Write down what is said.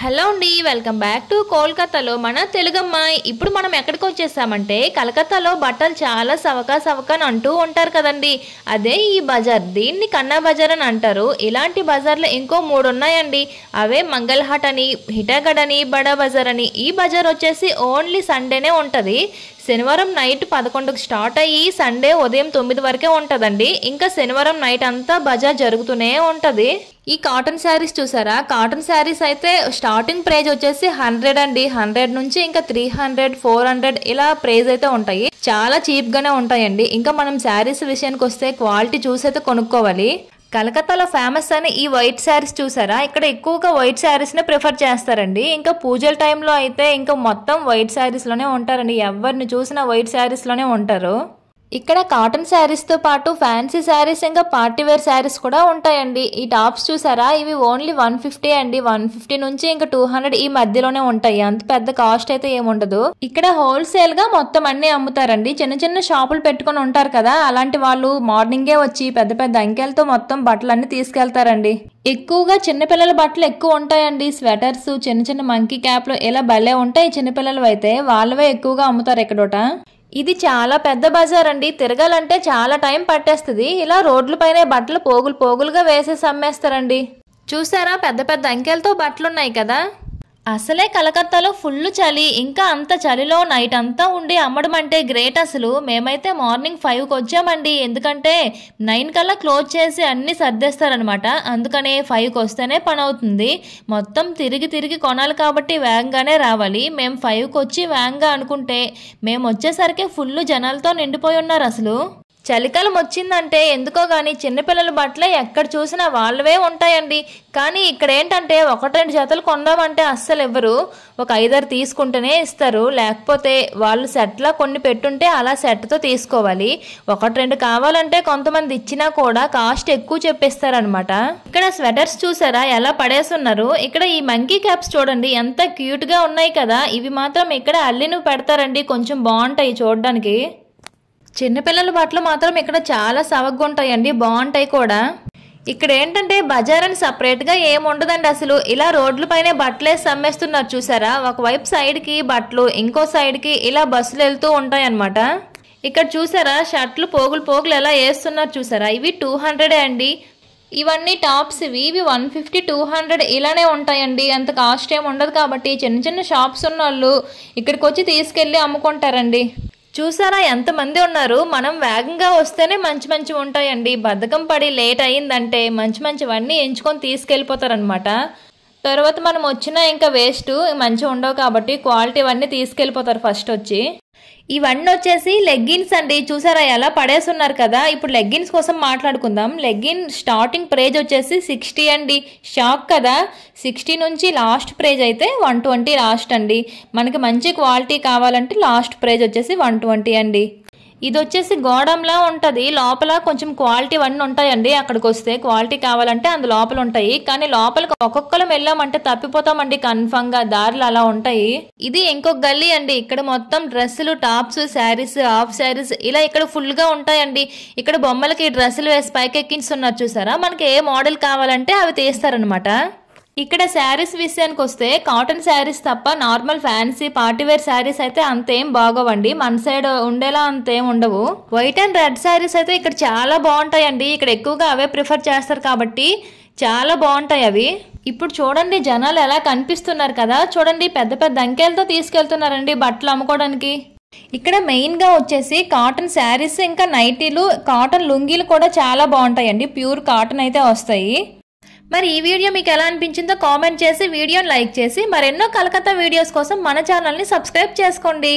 Hello అండి, welcome back to కోల్కతాలో మన తెలుగమ్మాయి. ఇప్పుడు మనం ఎక్కడికి వచ్చేసామంటే కలకత్తాలో బట్టలు చాలా సవకా అంటూ ఉంటారు కదండి. అదే ఈ బజార్, దీన్ని కన్నా బజార్ అని అంటారు. ఇలాంటి బజార్లు ఇంకో 3 ఉన్నాయండి. అవే మంగళహాట్ అని, హిటాగఢ్ అని, బడా బజార్ అని. ఈ బజార్ వచ్చేసి ఓన్లీ సండేనే ఉంటుంది. శనివారం నైట్ 11కి స్టార్ట్ అయ్యి సండే ఉదయం 9 వరకే ఉంటుందండి. ఇంకా శనివారం నైట్ అంతా బజార్ జరుగుతూనే ఉంటుంది. ఈ కాటన్ శారీస్ చూసారా, కాటన్ శారీస్ అయితే స్టార్టింగ్ ప్రైజ్ వచ్చేసి 100 అండి. 100 నుంచి ఇంకా 300, 400 ఇలా ప్రైజ్ అయితే ఉంటాయి. చాలా చీప్ గానే ఉంటాయండి. ఇంకా మనం శారీస్ విషయానికి వస్తే క్వాలిటీ చూసి అయితే కొనుక్కోవాలి. కలకత్తాలో ఫేమస్ అని ఈ వైట్ శారీస్ చూసారా, ఇక్కడ ఎక్కువగా వైట్ శారీస్ నే ప్రిఫర్ చేస్తారండి. ఇంకా పూజల టైంలో అయితే ఇంకా మొత్తం వైట్ శారీస్ లోనే ఉంటారండి. ఎవరిని చూసినా వైట్ శారీస్ లోనే ఉంటారు. ఇక్కడ కాటన్ శారీస్ తో పాటు ఫ్యాన్సీ శారీస్ ఇంకా పార్టీ వేర్ శారీస్ కూడా ఉంటాయండి. ఈ టాప్స్ చూసారా, ఇవి ఓన్లీ 150 అండి. 150 నుంచి ఇంకా 200 ఈ మధ్యలోనే ఉంటాయి. అంత పెద్ద కాస్ట్ అయితే ఏముండదు. ఇక్కడ హోల్సేల్ గా మొత్తం అన్ని అమ్ముతారండి. చిన్న చిన్న షాపులు పెట్టుకుని ఉంటారు కదా, అలాంటి వాళ్ళు మార్నింగే వచ్చి పెద్ద పెద్ద అంకెలతో మొత్తం బట్టలన్నీ తీసుకెళ్తారండి. ఎక్కువగా చిన్నపిల్లల బట్టలు ఎక్కువ ఉంటాయండి. స్వెటర్స్, చిన్న చిన్న మంకీ క్యాప్లు ఇలా భలే ఉంటాయి. చిన్నపిల్లలు అయితే వాళ్ళవే ఎక్కువగా అమ్ముతారు ఎక్కడోట. ఇది చాలా పెద్ద బజార్ అండి. తిరగాలంటే చాలా టైం పట్టేస్తుంది. ఇలా రోడ్ల పైన బట్టలు పోగులుగా వేసేసి అమ్మేస్తారండి. చూసారా, పెద్ద పెద్ద అంకెలతో బట్టలున్నాయి కదా. అసలే కలకత్తాలో ఫుల్ చలి. ఇంకా అంత చలిలో నైట్ అంతా ఉండి అమ్మడం అంటే గ్రేట్ అసలు. మేమైతే మార్నింగ్ 5కి వచ్చామండి. ఎందుకంటే 9 కల్లా క్లోజ్ చేసి అన్ని సర్దేస్తారనమాట. అందుకనే 5కి వస్తేనే పని అవుతుంది. మొత్తం తిరిగి కొనాలి కాబట్టి వేగంగానే రావాలి. మేము 5కి వచ్చి వేగంగా అనుకుంటే మేము వచ్చేసరికి ఫుల్ జనాలతో నిండిపోయి ఉన్నారు. అసలు చలికాలం వచ్చిందంటే ఎందుకో గానీ చిన్నపిల్లల బట్టలే ఎక్కడ చూసినా వాళ్ళవే ఉంటాయండి. కానీ ఇక్కడ ఏంటంటే 1-2 జతలు కొందామంటే అస్సలు ఇవ్వరు. ఒక 5-6 తీసుకుంటేనే ఇస్తారు. లేకపోతే వాళ్ళు సెట్లా కొన్ని పెట్టుంటే అలా సెట్తో తీసుకోవాలి. 1-2 కావాలంటే కొంతమంది ఇచ్చినా కూడా కాస్ట్ ఎక్కువ చెప్పేస్తారనమాట. ఇక్కడ స్వెటర్స్ చూసారా ఎలా పడేస్తున్నారు. ఇక్కడ ఈ మంకీ క్యాప్స్ చూడండి ఎంత క్యూట్ గా ఉన్నాయి కదా. ఇవి మాత్రం ఇక్కడ అల్లిను పెడతారండి. కొంచెం బాగుంటాయి చూడడానికి. చిన్నపిల్లల బట్టలు మాత్రం ఇక్కడ చాలా సవగ్గా ఉంటాయండి, బాగుంటాయి కూడా. ఇక్కడ ఏంటంటే బజార్ అని సపరేట్గా ఏముండదండి అసలు. ఇలా రోడ్ల పైన బట్టలు వేసి అమ్మేస్తున్నారు చూసారా. ఒకవైపు సైడ్కి బట్టలు, ఇంకో సైడ్కి ఇలా బస్సులు వెళ్తూ ఉంటాయి అన్నమాట. ఇక్కడ చూసారా షర్ట్లు పోగులు ఎలా వేస్తున్నారు చూసారా. ఇవి 200 అండి. ఇవన్నీ టాప్స్ ఇవి 150, 200 ఇలానే ఉంటాయండి. అంత కాస్ట్ ఏమి ఉండదు కాబట్టి చిన్న చిన్న షాప్స్ ఉన్న వాళ్ళు ఇక్కడికి వచ్చి తీసుకెళ్ళి అమ్ముకుంటారండి. చూసారా ఎంతమంది ఉన్నారు. మనం వేగంగా వస్తేనే మంచి ఉంటాయండి. బద్ధకం పడి లేట్ అయ్యిందంటే మంచివన్నీ ఎంచుకొని తీసుకెళ్ళిపోతారనమాట. తర్వాత మనం వచ్చినా ఇంకా వేస్ట్, మంచిగా ఉండవు కాబట్టి క్వాలిటీ అవన్నీ తీసుకెళ్ళిపోతారు ఫస్ట్ వచ్చి. ఇవన్నీ వచ్చేసి లెగ్గిన్స్ అండి. చూసారా ఎలా పడేస్తున్నారు కదా. ఇప్పుడు లెగ్గిన్స్ కోసం మాట్లాడుకుందాం. లెగ్గిన్ స్టార్టింగ్ ప్రైజ్ వచ్చేసి 60 అండి. షాక్ కదా. 60 నుంచి లాస్ట్ ప్రైజ్ అయితే 120 లాస్ట్ అండి. మనకి మంచి క్వాలిటీ కావాలంటే లాస్ట్ ప్రైజ్ వచ్చేసి 120 అండి. ఇది వచ్చేసి గోడంలా ఉంటుంది. లోపల కొంచెం క్వాలిటీ అన్నీ ఉంటాయండి. అక్కడికి వస్తే క్వాలిటీ కావాలంటే అందు లోపల ఉంటాయి. కానీ లోపలికి ఒక్కొక్కరం వెళ్ళామంటే తప్పిపోతామండి కన్ఫర్మ్ గా. దారులు అలా ఉంటాయి. ఇది ఇంకొక గల్లీ అండి. ఇక్కడ మొత్తం డ్రెస్సులు, టాప్స్, శారీస్, హాఫ్ శారీస్ ఇలా ఇక్కడ ఫుల్ గా ఉంటాయండి. ఇక్కడ బొమ్మలకి డ్రెస్సులు వేసి పైకి ఎక్కించున్నారు చూసారా. మనకి ఏ మోడల్ కావాలంటే అవి తీస్తారనమాట. ఇక్కడ శారీస్ విషయానికి వస్తే కాటన్ శారీస్ తప్ప నార్మల్ ఫ్యాన్సీ పార్టీవేర్ శారీస్ అయితే అంతేం బాగోవండి. మన సైడ్ ఉండేలా అంతేం ఉండవు. వైట్ అండ్ రెడ్ శారీస్ అయితే ఇక్కడ చాలా బాగుంటాయండి. ఇక్కడ ఎక్కువగా అవే ప్రిఫర్ చేస్తారు కాబట్టి చాలా బాగుంటాయి అవి. ఇప్పుడు చూడండి జనాలు ఎలా కనిపిస్తున్నారు కదా. చూడండి పెద్ద అంకెలతో తీసుకెళ్తున్నారండి బట్టలు అమ్ముకోవడానికి. ఇక్కడ మెయిన్ గా వచ్చేసి కాటన్ శారీస్ ఇంకా నైటీలు, కాటన్ లుంగీలు కూడా చాలా బాగుంటాయండి. ప్యూర్ కాటన్ అయితే వస్తాయి. మరి ఈ వీడియో మీకు ఎలా అనిపించిందో కామెంట్ చేసి వీడియోని లైక్ చేసి మరెన్నో కలకత్తా వీడియోస్ కోసం మన ఛానల్ని సబ్స్క్రైబ్ చేసుకోండి.